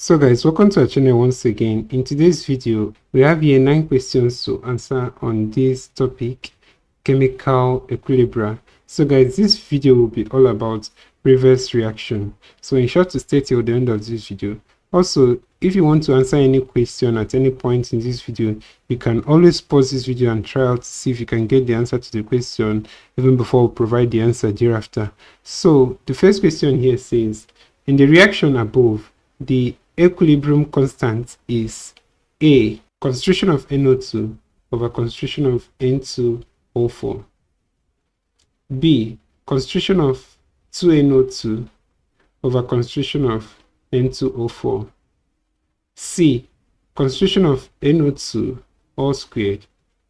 So guys, welcome to our channel once again. In today's video, we have here 9 questions to answer on this topic, chemical equilibria. So guys, this video will be all about reverse reaction. So ensure to stay till the end of this video. Also, if you want to answer any question at any point in this video, you can always pause this video and try out to see if you can get the answer to the question even before we provide the answer thereafter. So the first question here says, in the reaction above, the equilibrium constant is A, concentration of NO2 over concentration of N2O4, B, concentration of 2NO2 over concentration of N2O4, C, concentration of NO2 all squared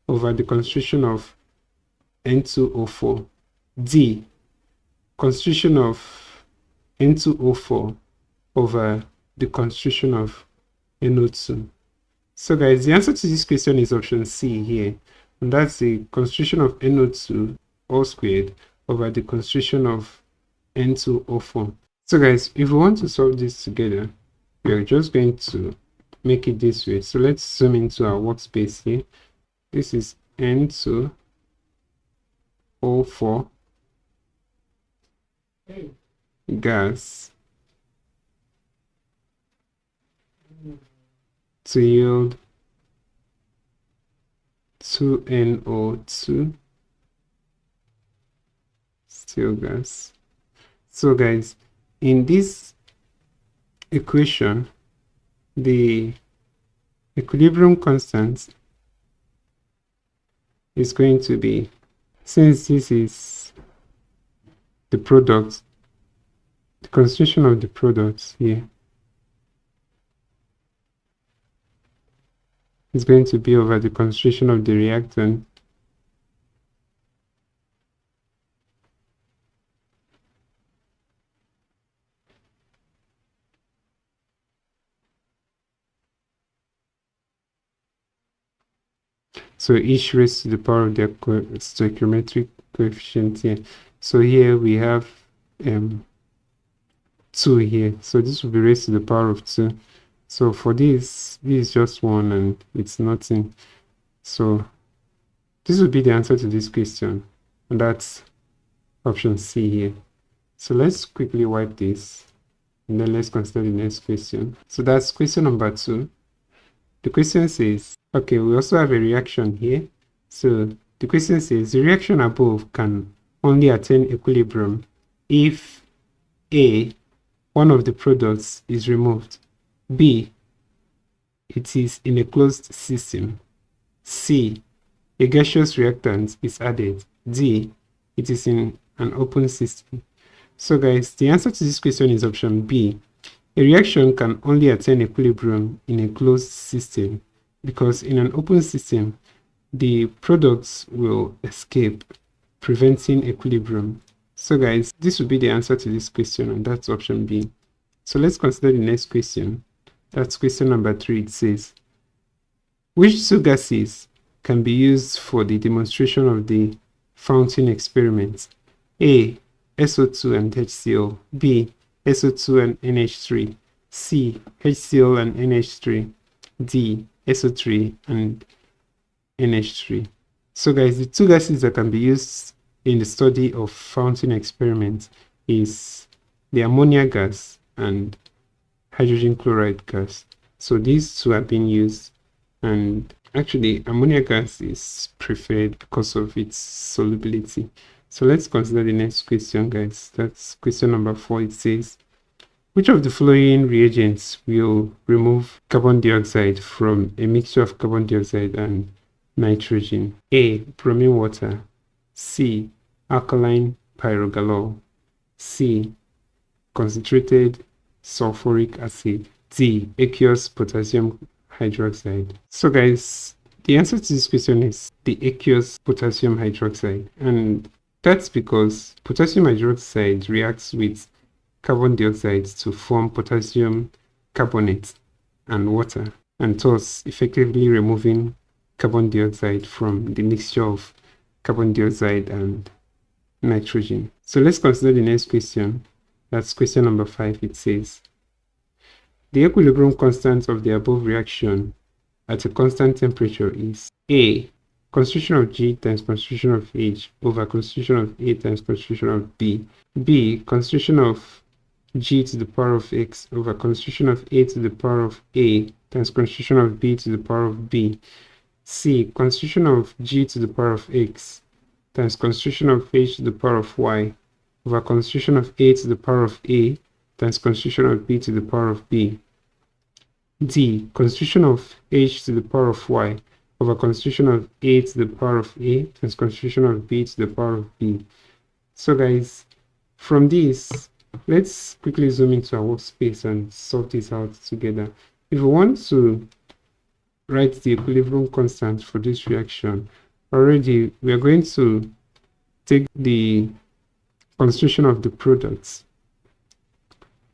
over the concentration of N2O4, D, concentration of N2O4 over the concentration of NO2. So guys, the answer to this question is option C here, and that's the concentration of NO2 all squared over the concentration of N2O4. So guys, if we want to solve this together, we are just going to make it this way. So let's zoom into our workspace here. This is N2O4 gas to yield 2NO2 still gas. So guys, in this equation, the equilibrium constant is going to be, since this is the product, the concentration of the products here is going to be over the concentration of the reactant so each raised to the power of the stoichiometric coefficient here. So here we have 2 here, so this will be raised to the power of 2. So for this is just 1 and it's nothing. So this would be the answer to this question, and that's option C here. So let's quickly wipe this and then let's consider the next question. So that's question number 2. The question says, okay, we also have a reaction here. So the question says the reaction above can only attain equilibrium if A, one of the products is removed, B, it is in a closed system, C, a gaseous reactant is added, D, it is in an open system. So guys, the answer to this question is option B. A reaction can only attain equilibrium in a closed system, because in an open system, the products will escape, preventing equilibrium. So guys, this will be the answer to this question, and that's option B. So let's consider the next question. That's question number 3. It says, which two gases can be used for the demonstration of the fountain experiment? A, SO2 and HCl, B, SO2 and NH3, C, HCl and NH3, D, SO3 and NH3. So guys, the two gases that can be used in the study of fountain experiment is the ammonia gas and hydrogen chloride gas. So these two are being used, and actually ammonia gas is preferred because of its solubility. So let's consider the next question, guys. That's question number 4. It says, which of the following reagents will remove carbon dioxide from a mixture of carbon dioxide and nitrogen? A, bromine water, C, alkaline pyrogalol, C, concentrated sulfuric acid, D, aqueous potassium hydroxide. So guys, the answer to this question is the aqueous potassium hydroxide, and that's because potassium hydroxide reacts with carbon dioxide to form potassium carbonate and water, and thus effectively removing carbon dioxide from the mixture of carbon dioxide and nitrogen. So let's consider the next question. That's question number 5. It says, The equilibrium constant of the above reaction at a constant temperature is A, concentration of G times concentration of H over concentration of A times concentration of B. B, concentration of G to the power of X over concentration of A to the power of A times concentration of B to the power of B. C, concentration of G to the power of X times concentration of H to the power of Y over concentration of A to the power of A times concentration of B to the power of B. D, concentration of H to the power of Y over concentration of A to the power of A times concentration of B to the power of B. So guys, from this, let's quickly zoom into our workspace and sort this out together. If we want to write the equilibrium constant for this reaction, already we are going to take the concentration of the products,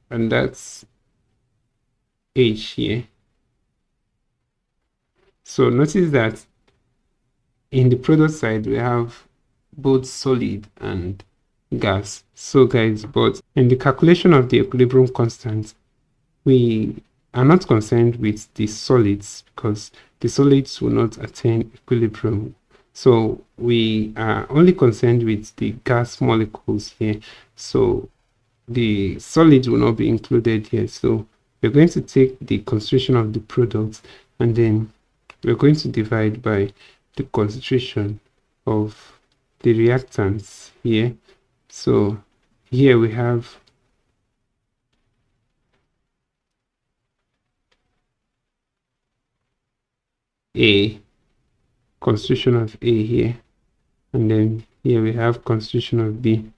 and that's H here. So notice that in the product side we have both solid and gas. So guys, but in the calculation of the equilibrium constant, we are not concerned with the solids because the solids will not attain equilibrium. So we are only concerned with the gas molecules here. So the solids will not be included here. So we're going to take the concentration of the products, and then we're going to divide by the concentration of the reactants here. So here we have A, concentration of A here, and then here we have concentration of B.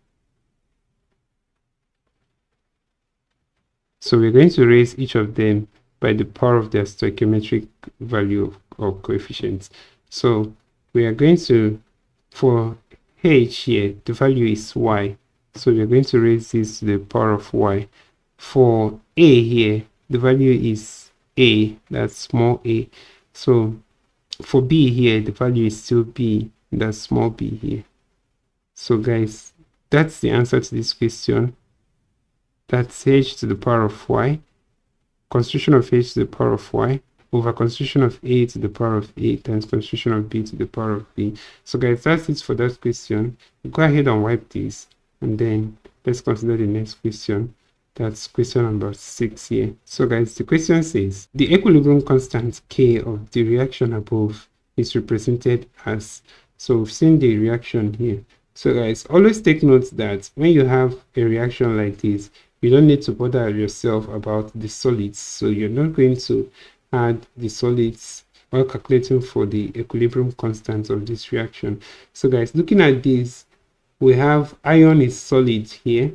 So we're going to raise each of them by the power of their stoichiometric value or coefficients. So we are going to, for H here, the value is Y. So we are going to raise this to the power of Y. For A here, the value is A, that's small a. So for B here, the value is still B, that's small b here. So guys, that's the answer to this question. That's H to the power of Y, concentration of H to the power of Y over concentration of A to the power of A times concentration of B to the power of B. So guys, that's it for that question. Go ahead and wipe this, and then let's consider the next question. That's question number 6 here. So guys, the question says the equilibrium constant K of the reaction above is represented as, so we've seen the reaction here. So guys, always take note that when you have a reaction like this, you don't need to bother yourself about the solids. So you're not going to add the solids while calculating for the equilibrium constant of this reaction. So guys, looking at this, we have iron is solid here,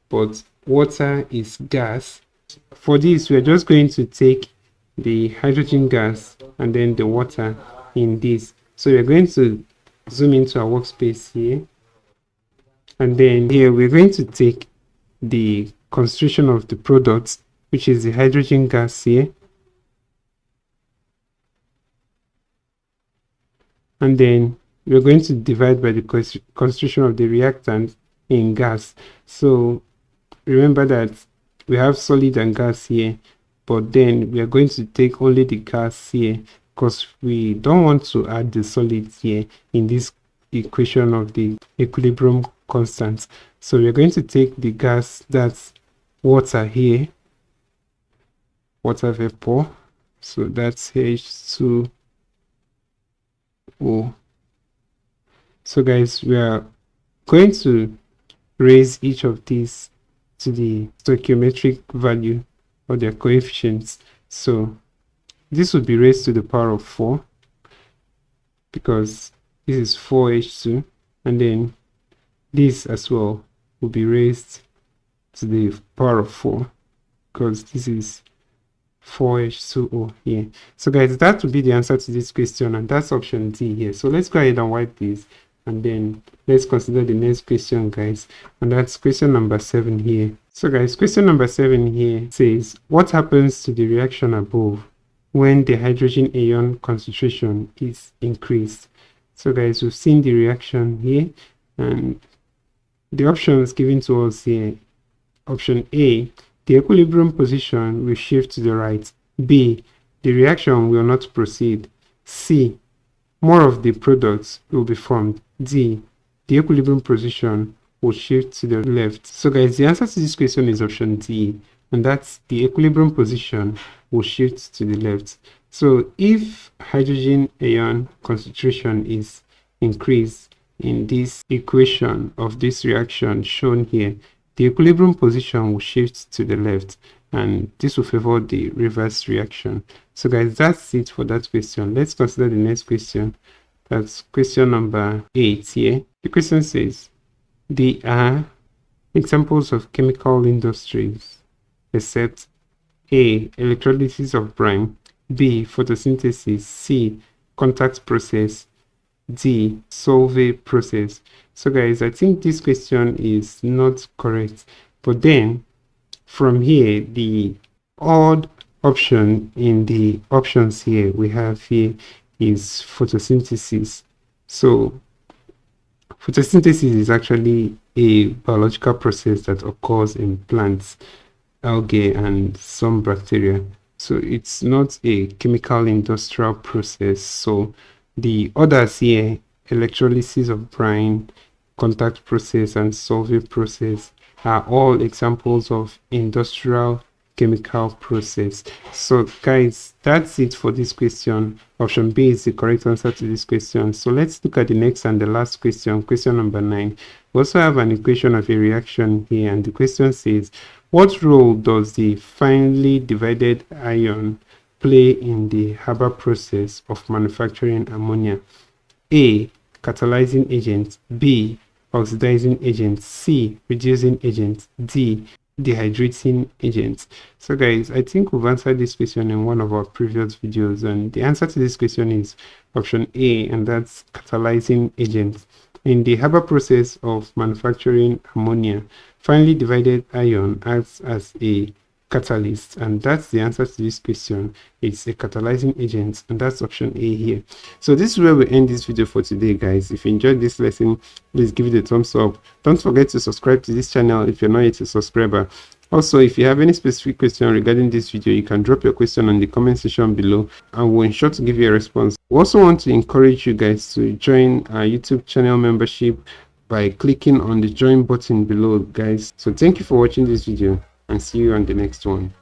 but water is gas. For this, we're just going to take the hydrogen gas and then the water in this. So we're going to zoom into our workspace here, and then here we're going to take the concentration of the product, which is the hydrogen gas here, and then we're going to divide by the concentration of the reactant in gas. So remember that we have solid and gas here, but then we are going to take only the gas here because we don't want to add the solids here in this equation of the equilibrium constant. So we're going to take the gas, that's water here, water vapor, so that's H2O. So guys, we are going to raise each of these to the stoichiometric value or their coefficients. So this would be raised to the power of 4 because this is 4H2, and then this as well will be raised to the power of 4 because this is 4H2O here. So guys, that would be the answer to this question, and that's option D here. So let's go ahead and wipe this, and then let's consider the next question, guys, and that's question number 7 here. So guys, question number 7 here says what happens to the reaction above when the hydrogen ion concentration is increased. So guys, we've seen the reaction here, and the options given to us here, option A the equilibrium position will shift to the right. B, the reaction will not proceed. C, more of the products will be formed. D, the equilibrium position will shift to the left. So guys, the answer to this question is option D, and that's the equilibrium position will shift to the left. So if hydrogen ion concentration is increased in this equation of this reaction shown here, the equilibrium position will shift to the left, and this will favor the reverse reaction. So guys, that's it for that question. Let's consider the next question. That's question number 8 here. The question says, they are examples of chemical industries except A, electrolysis of brine, B, photosynthesis, C, contact process, D, solvay process. So guys, I think this question is not correct, but then from here, the odd option in the options here we have here is photosynthesis. So photosynthesis is actually a biological process that occurs in plants, algae, and some bacteria. So it's not a chemical industrial process. So the others here, electrolysis of brine, contact process, and solvay process, are all examples of industrial chemical process. So guys, that's it for this question. Option B is the correct answer to this question. So let's look at the next and the last question, question number 9. We also have an equation of a reaction here, and the question says, what role does the finely divided ion play in the Haber process of manufacturing ammonia? A, catalyzing agent, B, oxidizing agent, C, reducing agent, D, dehydrating agent. So guys, I think we've answered this question in one of our previous videos, and the answer to this question is option A, and that's catalyzing agent. In the Haber process of manufacturing ammonia, finely divided ion acts as a catalyst, and that's the answer to this question. It's a catalyzing agent, and that's option A here. So this is where we end this video for today, guys. If you enjoyed this lesson, please give it a thumbs up. Don't forget to subscribe to this channel if you're not yet a subscriber. Also, if you have any specific question regarding this video, you can drop your question on the comment section below, and we'll ensure to give you a response. We also want to encourage you guys to join our YouTube channel membership by clicking on the join button below, guys. So thank you for watching this video, and see you on the next one.